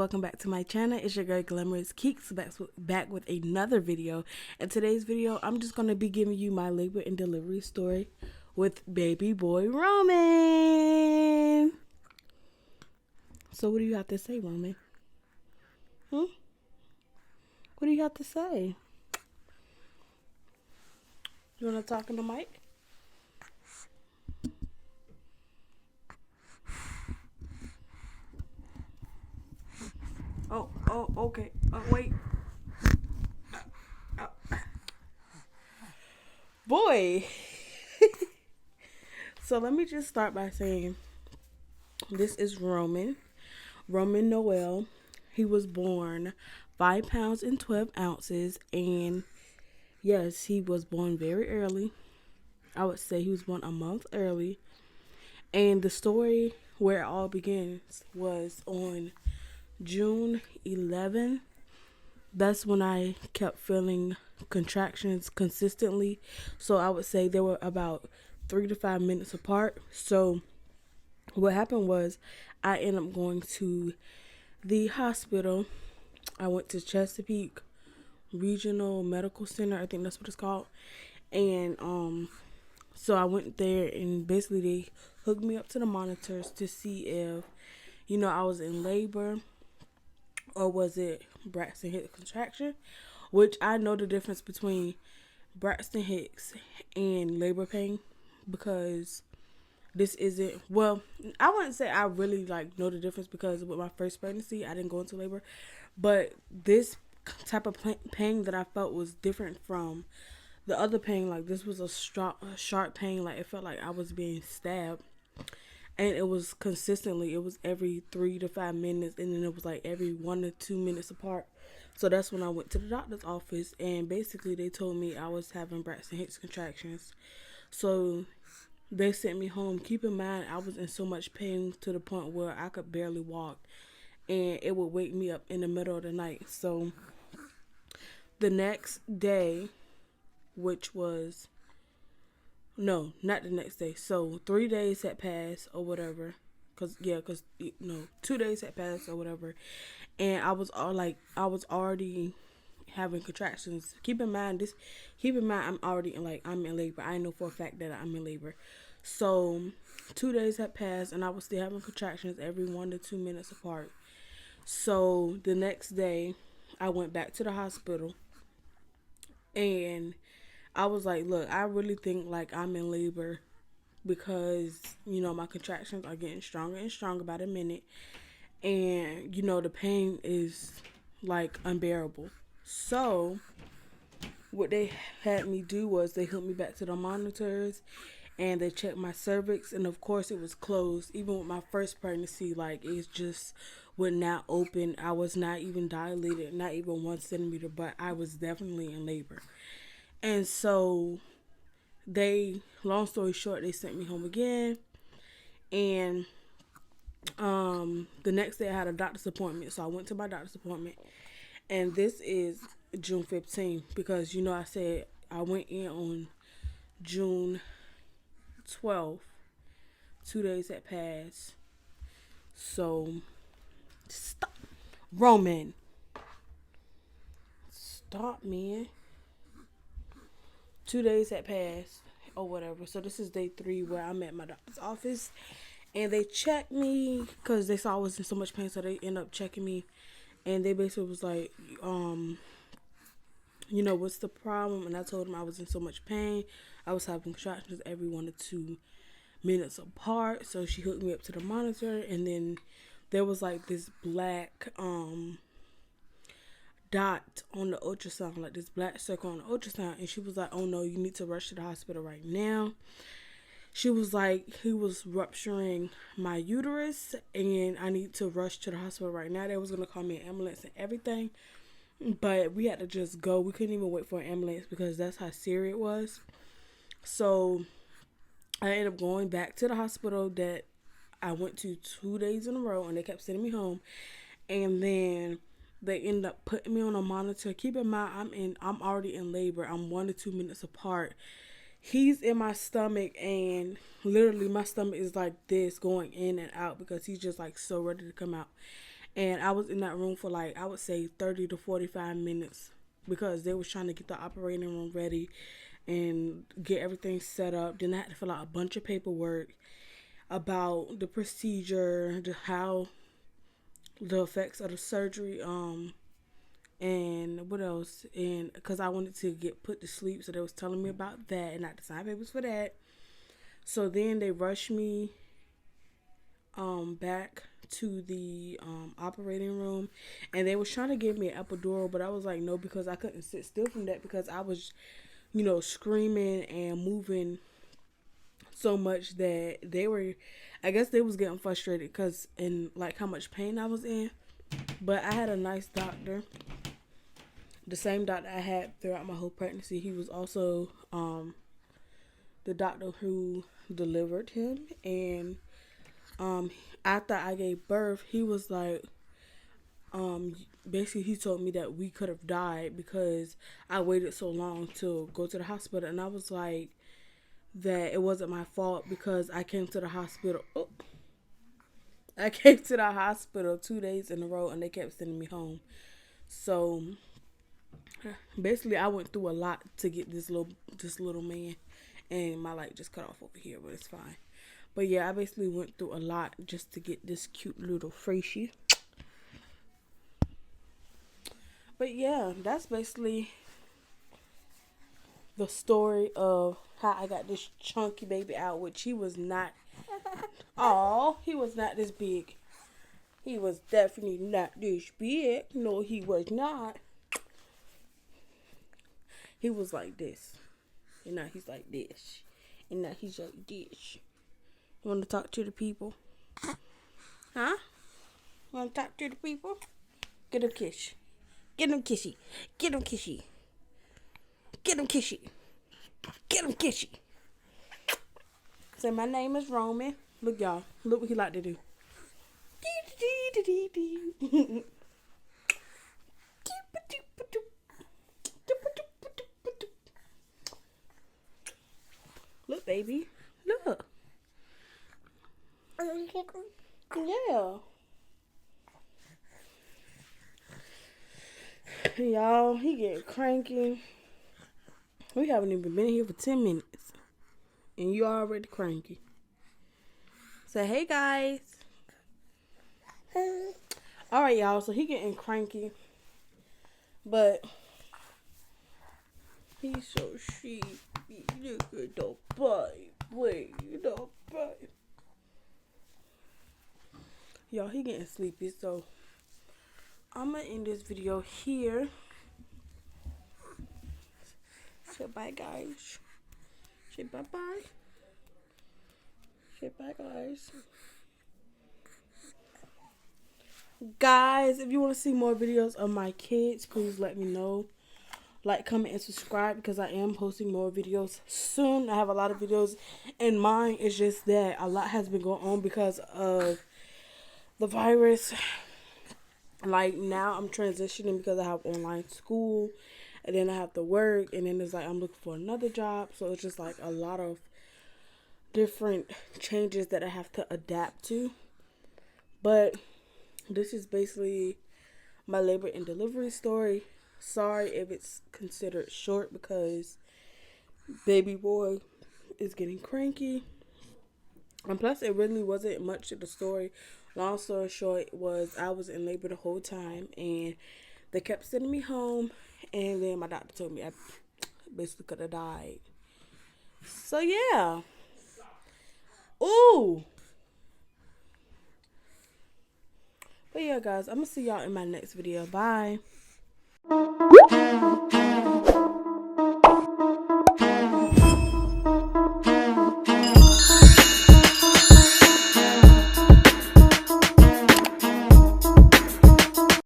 welcome back to my channel. It's your girl Glamorous Keeks back with another video. In today's video, I'm just going to be giving you my labor and delivery story with baby boy Roman. So what do you have to say, Roman? What do you have to say? You want to talk in the mic? Oh, okay. Wait. Boy. So let me just start by saying this is Roman Noel. He was born 5 pounds and 12 ounces, and yes, he was born very early. I would say he was born a month early. And the story where it all begins was on June 11th. That's when I kept feeling contractions consistently. So I would say they were about 3 to 5 minutes apart. So what happened was I ended up going to the hospital. I went to Chesapeake Regional Medical Center. I think that's what it's called. And so I went there, and basically they hooked me up to the monitors to see if, I was in labor or was it Braxton Hicks contraction, which I know the difference between Braxton Hicks and labor pain, because this isn't, well, I wouldn't say I really know the difference, because with my first pregnancy I didn't go into labor, but this type of pain that I felt was different from the other pain. Like, this was a sharp pain. Like, it felt like I was being stabbed. And it was consistently, it was every 3 to 5 minutes, and then it was like every 1 to 2 minutes apart. So that's when I went to the doctor's office, and basically they told me I was having Braxton Hicks contractions. So they sent me home. Keep in mind, I was in so much pain to the point where I could barely walk, and it would wake me up in the middle of the night. So the next day, which was, no, not the next day. So 3 days had passed or whatever. 2 days had passed or whatever. And I was already having contractions. Keep in mind, I'm already I'm in labor. I know for a fact that I'm in labor. So 2 days had passed, and I was still having contractions every 1 to 2 minutes apart. So the next day, I went back to the hospital, and I was like, look, I really think I'm in labor, because, my contractions are getting stronger and stronger by the minute. And, the pain is unbearable. So what they had me do was they hooked me back to the monitors, and they checked my cervix, and of course it was closed. Even with my first pregnancy, it just would not open. I was not even dilated, not even 1 centimeter, but I was definitely in labor. And so long story short, they sent me home again. And the next day I had a doctor's appointment. So I went to my doctor's appointment. And this is June 15th, because, I said I went in on June 12th. 2 days had passed. So, stop. Roman. Stop, man. 2 days had passed or whatever. So this is day 3 where I'm at my doctor's office, and they checked me because they saw I was in so much pain. So they end up checking me, and they basically was like, what's the problem? And I told them I was in so much pain. I was having contractions every 1 to 2 minutes apart. So she hooked me up to the monitor, and then there was this black dot on the ultrasound, this black circle on the ultrasound, and she was like, oh no, you need to rush to the hospital right now. She was like, he was rupturing my uterus, and I need to rush to the hospital right now. They was going to call me an ambulance and everything, but we had to just go. We couldn't even wait for an ambulance because that's how serious it was. So I ended up going back to the hospital that I went to 2 days in a row, and they kept sending me home. And then they ended up putting me on a monitor. Keep in mind, I'm already in labor. I'm 1 to 2 minutes apart. He's in my stomach, and literally my stomach is like this, going in and out, because he's just so ready to come out. And I was in that room for like, I would say 30 to 45 minutes because they was trying to get the operating room ready and get everything set up. Then I had to fill out a bunch of paperwork about the procedure, how the effects of the surgery, and what else? And because I wanted to get put to sleep, so they was telling me about that, and I had to sign papers for that. So then they rushed me back to the operating room, and they was trying to give me an epidural, but I was like no, because I couldn't sit still from that because I was, screaming and moving so much that they were, I guess they was getting frustrated because in like how much pain I was in. But I had a nice doctor, the same doctor I had throughout my whole pregnancy. He was also the doctor who delivered him, and after I gave birth, he was like, basically he told me that we could have died because I waited so long to go to the hospital, and I was like, that it wasn't my fault because I came to the hospital. Oh, I came to the hospital 2 days in a row, and they kept sending me home. So basically, I went through a lot to get this little man, and my light just cut off over here, but it's fine. But yeah, I basically went through a lot just to get this cute little Freshie. But yeah, that's basically the story of how I got this chunky baby out, which he was not. Oh, he was not this big. He was definitely not this big. No, he was not. He was like this. And now he's like this. And now he's like this. You want to talk to the people? Huh? You want to talk to the people? Get him kiss. Get him kissy. Get him kissy. Get him kissy. Get him kissy. Say, my name is Roman. Look, y'all. Look what he like to do. Look, baby. Look. Yeah. Y'all, he getting cranky. We haven't even been here for 10 minutes. And you already cranky. Say, hey, guys. Alright, y'all. So he getting cranky. But he's so sheepy. Look at the bite. Wait, the bite. Y'all, he getting sleepy. So I'm going to end this video here. Say bye, guys. Say bye-bye. Say bye, guys. Guys, if you want to see more videos of my kids, please let me know. Like, comment, and subscribe because I am posting more videos soon. I have a lot of videos in mind. It's just that a lot has been going on because of the virus. Like, now I'm transitioning because I have online school. And then I have to work. And then it's like I'm looking for another job. So it's just like a lot of different changes that I have to adapt to. But this is basically my labor and delivery story. Sorry if it's considered short because baby boy is getting cranky. And plus, it really wasn't much to the story. Long story short was I was in labor the whole time. And they kept sending me home. And then my doctor told me I basically could have died. So, yeah. Ooh. But yeah, guys, I'm going to see y'all in my next video. Bye.